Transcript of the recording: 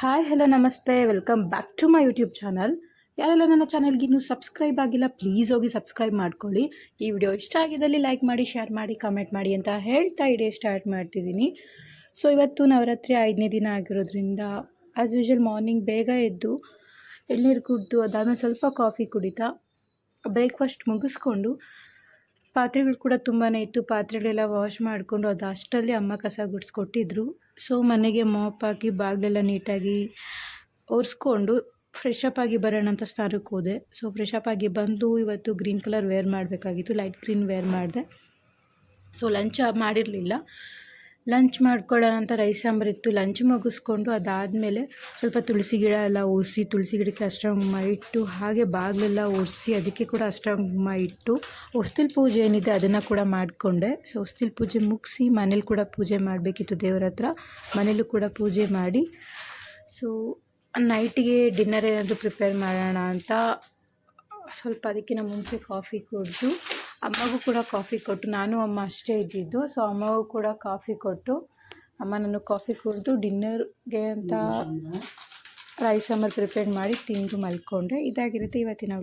Hi hello ನಮಸ್ತೆ welcome back to my YouTube channel. ಯಾರೆಲ್ಲ ನನ್ನ ಚಾನಲ್ಗೆ ಇನ್ನೂ ಸಬ್ಸ್ಕ್ರೈಬ್ ಆಗಿಲ್ಲ ಪ್ಲೀಸ್ ಹೋಗಿ ಸಬ್ಸ್ಕ್ರೈಬ್ ಮಾಡ್ಕೊಳ್ಳಿ. ಈ ವಿಡಿಯೋ ಇಷ್ಟ ಆಗಿದ್ದಲ್ಲಿ ಲೈಕ್ ಮಾಡಿ, ಶೇರ್ ಮಾಡಿ, ಕಮೆಂಟ್ ಮಾಡಿ ಅಂತ ಹೇಳ್ತಾ ಇಡೀ ಸ್ಟಾರ್ಟ್ ಮಾಡ್ತಿದ್ದೀನಿ. ಸೊ ಇವತ್ತು ನವರಾತ್ರಿ 5ನೇ ದಿನ ಆಗಿರೋದ್ರಿಂದ ಆ್ಯಸ್ ಯೂಶುವಲ್ ಮಾರ್ನಿಂಗ್ ಬೇಗ ಎದ್ದು ಎಳ್ನೀರು ಕುಡಿದು ಅದಾದಮೇಲೆ ಸ್ವಲ್ಪ ಕಾಫಿ ಕುಡಿತಾ ಬ್ರೇಕ್ಫಾಸ್ಟ್ ಮುಗಿಸ್ಕೊಂಡು ಪಾತ್ರೆಗಳು ಕೂಡ ತುಂಬಾ ಇತ್ತು. ಪಾತ್ರೆಗಳೆಲ್ಲ ವಾಶ್ ಮಾಡಿಕೊಂಡು ಅದು ಅಷ್ಟರಲ್ಲಿ ಅಮ್ಮ ಕಸ ಗುಡಿಸ್ಕೊಟ್ಟಿದ್ರು. ಸೊ ಮನೆಗೆ ಮಾಪ್ ಹಾಕಿ ಬಾಗಿಲೆಲ್ಲ ನೀಟಾಗಿ ಒರೆಸ್ಕೊಂಡು ಫ್ರೆಶ್ ಅಪ್ ಆಗಿ ಬರೋಣ ಅಂತ ಸ್ನಾನಕ್ಕೆ ಹೋದೆ. ಸೊ ಫ್ರೆಶ್ ಅಪ್ ಆಗಿ ಬಂದು ಇವತ್ತು ಗ್ರೀನ್ ಕಲರ್ ವೇರ್ ಮಾಡಬೇಕಾಗಿತ್ತು, ಲೈಟ್ ಗ್ರೀನ್ ವೇರ್ ಮಾಡಿದೆ. ಸೊ ಲಂಚ್ ಮಾಡಿರಲಿಲ್ಲ, ಲಂಚ್ ಮಾಡ್ಕೊಳ್ಳೋಣ ಅಂತ ರೈಸ್ ಸಾಂಬಾರಿತ್ತು. ಲಂಚ್ ಮುಗಿಸ್ಕೊಂಡು ಅದಾದಮೇಲೆ ಸ್ವಲ್ಪ ತುಳಸಿ ಗಿಡ ಎಲ್ಲ ಒರೆಸಿ, ತುಳಸಿ ಗಿಡಕ್ಕೆ ಅಷ್ಟಂಗುಮ ಇಟ್ಟು, ಹಾಗೆ ಬಾಗಿಲೆಲ್ಲ ಒರೆಸಿ ಅದಕ್ಕೆ ಕೂಡ ಅಷ್ಟಂಗುಮ ಇಟ್ಟು, ಹೊಸ್ತಿಲ್ ಪೂಜೆ ಏನಿದೆ ಅದನ್ನು ಕೂಡ ಮಾಡಿಕೊಂಡೆ. ಸೊ ಹೊಸ್ತಿಲ್ ಪೂಜೆ ಮುಗಿಸಿ ಮನೇಲಿ ಕೂಡ ಪೂಜೆ ಮಾಡಬೇಕಿತ್ತು, ದೇವ್ರ ಹತ್ರ ಮನೇಲೂ ಕೂಡ ಪೂಜೆ ಮಾಡಿ. ಸೊ ನೈಟಿಗೆ ಡಿನ್ನರ್ ಏನಾದರೂ ಪ್ರಿಪೇರ್ ಮಾಡೋಣ ಅಂತ ಸ್ವಲ್ಪ ಅದಕ್ಕಿಂತ ಮುಂಚೆ ಕಾಫಿ ಕುಡಿದು ಅಮ್ಮಗೂ ಕೂಡ ಕಾಫಿ ಕೊಟ್ಟು, ನಾನು ಅಮ್ಮ ಅಷ್ಟೇ ಇದ್ದಿದ್ದು. ಸೊ ಅಮ್ಮಗೂ ಕೂಡ ಕಾಫಿ ಕೊಟ್ಟು ಅಮ್ಮ ನಾನು ಕಾಫಿ ಕುಡಿದು ಡಿನ್ನರ್ಗೆ ಅಂತ ರೈಸ್ ಸಾಂಬಾರು ಪ್ರಿಪೇರ್ ಮಾಡಿ ತಿಂದು ಮಲ್ಕೊಂಡೆ. ಇದಾಗಿರುತ್ತೆ ಇವತ್ತಿನ